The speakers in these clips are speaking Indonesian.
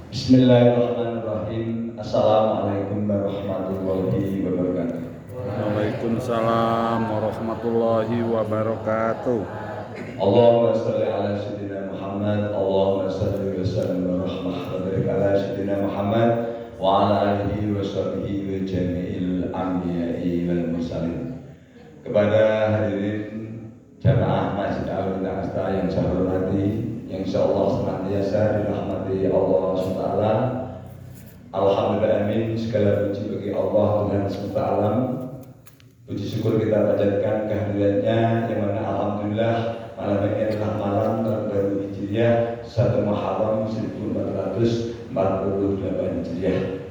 Bismillahirrahmanirrahim. Assalamualaikum warahmatullahi wabarakatuh. Waalaikumsalam warahmatullahi wabarakatuh. Allahumma shalli ala sayyidina Muhammad. Allahumma shalli wa sallim wa rahmah wa barik ala sayyidina Muhammad wa ala alihi wa sahbihi wa jami'il anbiya'i wal mursalin. Kepada hadirin jamaah Masjid Al-Aqsa yang saya hormati, yang insyaallah senantiasa dirahmati Allah SWT. Alhamdulillah, amin. Segala puji bagi Allah Tuhan semesta alam. Puji syukur kita panjatkan kehadirannya, yang mana alhamdulillah malam ini adalah malam tahun baru Hijriah 1 Muharram 1448 Hijriah.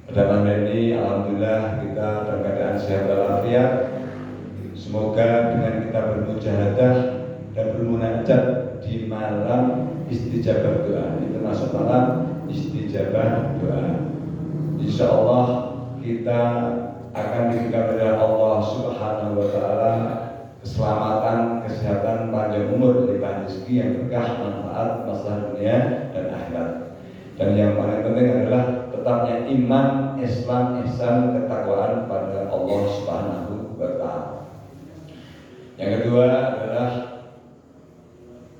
Pada malam ini alhamdulillah kita dalam keadaan sehat walafiat. Semoga dengan kita bermujahadah dan bermunajat di malam istijabah doa, ini termasuk malam istijabah doa, insya Allah kita akan diberikan oleh Allah Subhanahu wa Ta'ala keselamatan, kesehatan, panjang umur, limpahan rezeki yang berkah, manfaat, masalah dunia dan akhirat. Dan yang paling penting adalah tetapnya iman, Islam, ihsan, ketakwaan pada Allah Subhanahu wa Ta'ala. Yang kedua adalah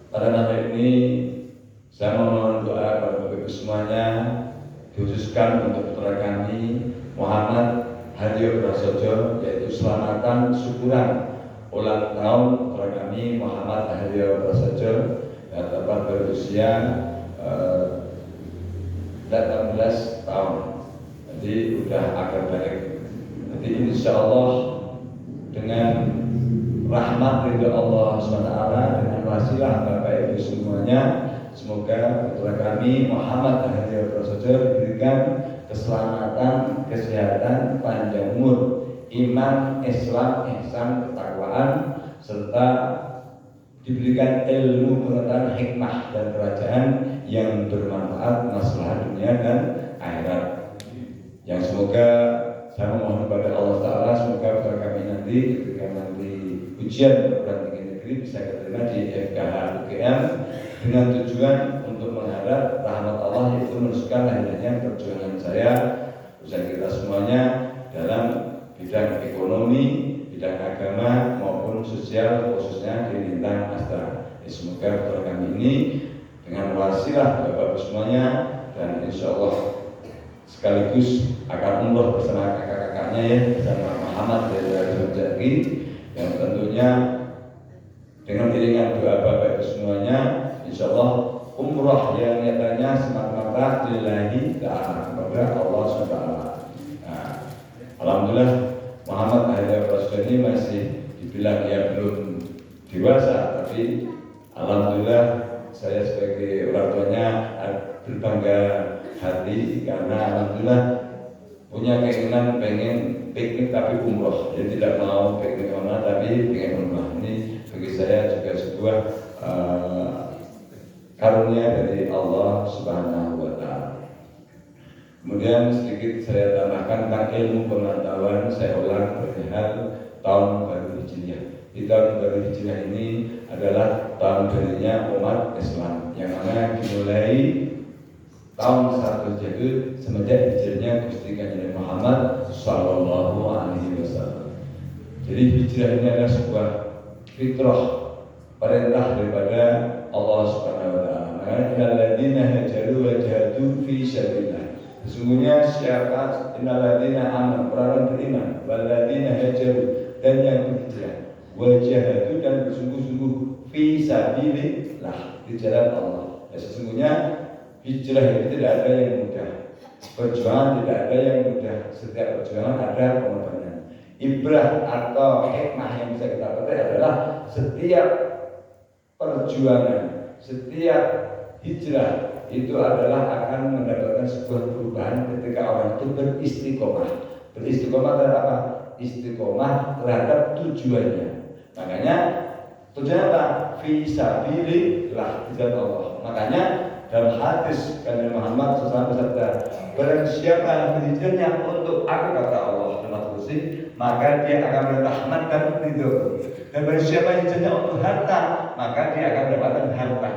pada malam ini saya memohon doa kepada Bapak Ibu semuanya, dikhususkan untuk putra kami Muhammad Hadyo Prasojo, yaitu selamatan syukuran ulang tahun putra kami Muhammad Hadyo Prasojo yang tepat berusia 18 tahun. Jadi sudah agak baik. Jadi insya Allah dengan rahmat ridho Allah SWT, dengan wasilah Bapak Ibu semuanya, semoga putra kami Muhammad Hadyo Prasojo diberikan keselamatan, kesehatan, panjang umur, iman, Islam, ihsan, ketakwaan, serta diberikan ilmu, pengetahuan, hikmah dan kerajaan yang bermanfaat, masalah dunia dan akhirat. Yang semoga saya memohon kepada Allah Ta'ala, semoga putra kami nanti ketika nanti ujian perguruan tinggi negeri bisa diterima di FKH UGM dengan tujuan untuk mengharap rahmat Allah, yaitu menunjukkan lahirnya perjuangan saya, usaha kita semuanya dalam bidang ekonomi, bidang agama maupun sosial, khususnya di lintang Astra. Semoga putra kami ini dengan wasilah Bapak semuanya, dan insya Allah sekaligus akan umroh bersama kakak-kakaknya ya, bersama Muhammad dari Jaki, yang tentunya dengan iringan doa Bapak Ibu semuanya, insya Allah umroh yang nyatanya semata-mata lillahi ta'ala, kepada Allah SWT. Nah, alhamdulillah Muhammad Hadyo Prasojo ini masih dibilang ya belum dewasa, tapi alhamdulillah saya sebagai orang tuanya berbangga hati karena alhamdulillah punya keinginan pengen piknik tapi umroh. Jadi tidak mau piknik mana tapi pengen umroh. Ini bagi saya juga sebuah karunia dari Allah Subhanahu wa Ta'ala. Kemudian sedikit saya tambahkan tentang ilmu pengetahuan. Saya ulang perihal tahun baru Hijriah. Di tahun baru Hijriah ini adalah tahun barunya umat Islam, yang mana dimulai tahun 1 Jadul semenjak hijrahnya Gusti Kanjeng Muhammad Sallallahu Alaihi Wasallam. Jadi hijrah ini adalah sebuah fitrah, perintah daripada Allah Subhanahu Wa Taala. Innal ladzina hajaru wa jahadu fi sabilillah. Sesungguhnya siapa innal ladzina amanu, orang beriman, wal ladzina hajaru, dan yang berhijrah, wa jahadu, dan bersungguh-sungguh fi sabilillah, di jalan Allah. Ya, sesungguhnya hijrah itu tidak ada yang mudah, perjuangan tidak ada yang mudah. Setiap perjuangan ada pengorbanan. Ibrah atau hikmah yang bisa kita petik adalah setiap perjuangan, setiap hijrah itu adalah akan mendapatkan sebuah perubahan ketika orang itu beristiqomah. Beristiqomah terhadap apa? Istiqomah terhadap tujuannya. Makanya tujuannya apa? Fi sabilillah, di jalan Allah. Makanya dalam hadis Kanjeng Muhammad SAW bersabda, barang siapa yang berhijrahnya untuk aku, kata Allah dalam kursi, maka dia akan berrahmat dan ridho. Dan barang siapa hijrahnya untuk harta, maka dia akan mendapatkan harta.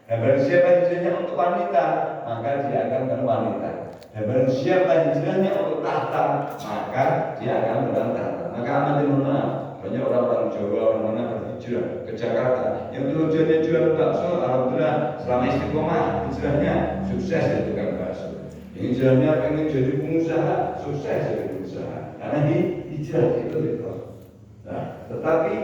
Dan barang siapa hijrahnya untuk wanita, maka dia akan berwanita. Dan barang siapa hijrahnya untuk tahta, maka dia akan berang tahta. Maka amati mohon maaf, banyak orang-orang Jawa, orang mana berhijrah ke Jakarta, yang tujuannya jual bakso, alhamdulillah selama istiqomah hijrahnya sukses jadi tukang bakso. Yang hijrahnya pengen jadi pengusaha, sukses jadi pengusaha. Karena hijrah itu. Nah, tetapi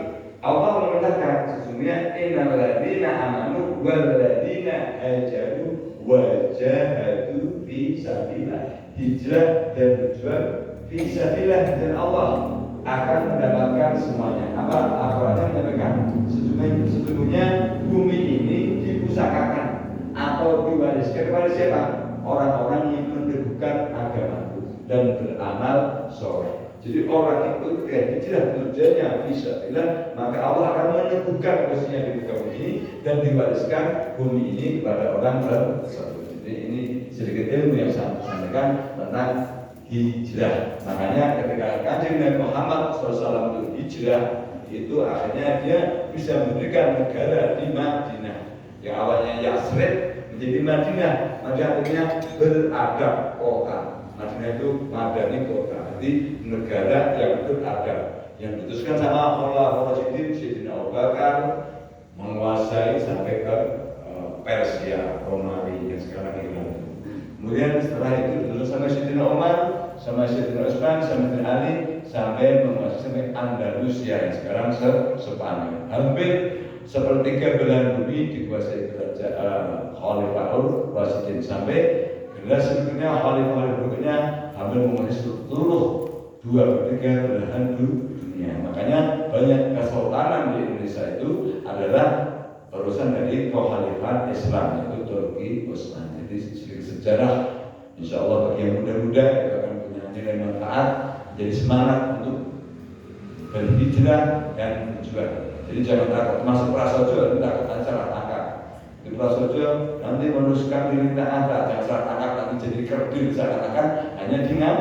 Allah memerintahkan sesungguhnya innal ladzina amanu wal ladzina hajaru wa jahadu fi sabilillah. Hijrah dan berjuang fi sabilillah, dan Allah akan mendapatkan semuanya. Apa-apa yang menyampaikan sesungguhnya bumi ini dipusakakan atau diwariskan kepada siapa? Orang-orang yang meneguhkan agamaku dan beramal soleh. Jadi orang itu hijrah tujuannya fisabilillah, maka Allah akan meneguhkan posisinya di muka bumi ini dan diwariskan bumi ini kepada orang tersebut. Jadi ini sedikit ilmu yang saya sampaikan tentang hijrah. Makanya ketika Kanjeng Nabi Muhammad SAW itu hijrah, itu akhirnya dia bisa mendirikan negara di Madinah. Yang awalnya Yasrib menjadi Madinah, maka akhirnya beradab kota. Madinah itu madani kota, jadi negara yang beradab, yang diputuskan sama Allah Rasulullah Sayyidina Abu Bakar menguasai sampai ke Persia, Romawi yang sekarang Iran. Kemudian setelah itu terus sama Sayyidina Umar, sama Sayyidina Utsman, sama Sayyidina Ali, sampai menguasai sampai Andalusia yang sekarang Spanyol. Hampir sepertiga belahan bumi dikuasai kerajaan Khalifahur Rasyidin, sampai generasi berikutnya Khalifah berikutnya hampir menguasai seluruh 2/3 belahan dunia. Makanya banyak kesultanan di Indonesia itu adalah terusan dari kekhalifahan Islam, yaitu Turki Utsmani. Jadi sedikit sejarah, insya Allah bagi yang muda-muda itu akan punya nilai manfaat, jadi semangat untuk berhijrah dan berjuang. Jadi jangan takut, masuk prasojo itu takut aja salah tangkap. Di prasojo nanti meneruskan diri taat, jangan salah tangkap nanti jadi kerdil seakan-akan hanya dengan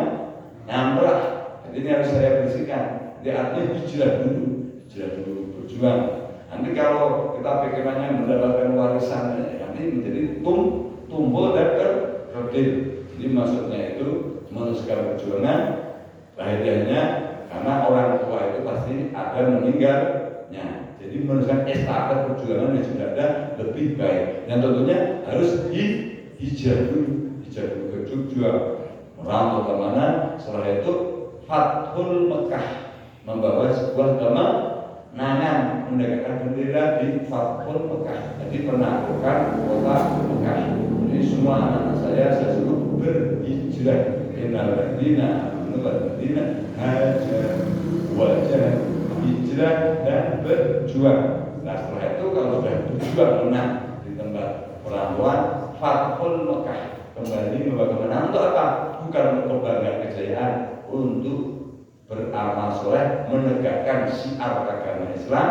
nyamrah. Jadi ini harus saya bersihkan. Jadi artinya hijrah dulu berjuang. Nanti kalau kita pikirannya mendapatkan warisan, nanti menjadi tumbuh dan kerdil. Jadi maksudnya itu meneruskan perjuangan, lahirnya karena orang tua itu pasti ada meninggalnya. Jadi meneruskan estafet perjuangan yang sudah ada lebih baik. Yang tentunya harus hijrah dulu ke Jogja, merantau ke mana. Setelah itu Fathul Mekah, membawa sebuah kemenangan, menegakkan bendera di Fathul Mekah. Jadi penaklukan kota Mekah. Jadi semua anak-anak saya suruh berhijrah. Innal ladzina amanu wal ladzina hajaru wa jahadu, hijrah dan berjuang. Nah setelah itu kalau sudah berjuang menang di tempat perantauan Fathul Mekah, kembali membawa kemenangan untuk apa? Bukan untuk kebanggaan kejayaan, untuk beramal soleh, menegakkan syiar agama Islam,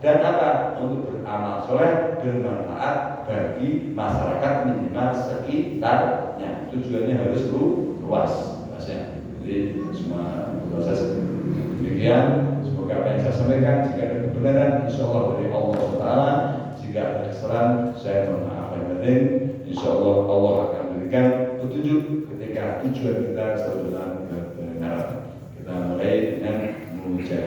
dan apa? Untuk beramal soleh bermanfaat bagi masyarakat minimal sekitarnya. Tujuannya harus luas. Jadi semua proses demikian. Semoga apa yang saya sampaikan, jika ada kebenaran, insya Allah dari Allah Taala. Jika ada kesalahan, saya mohon maaf lahir batin. Insya Allah Allah akan memberikan petunjuk ketika tujuan kita selalu dalam kebenaran. Kita mulai dengan mengucap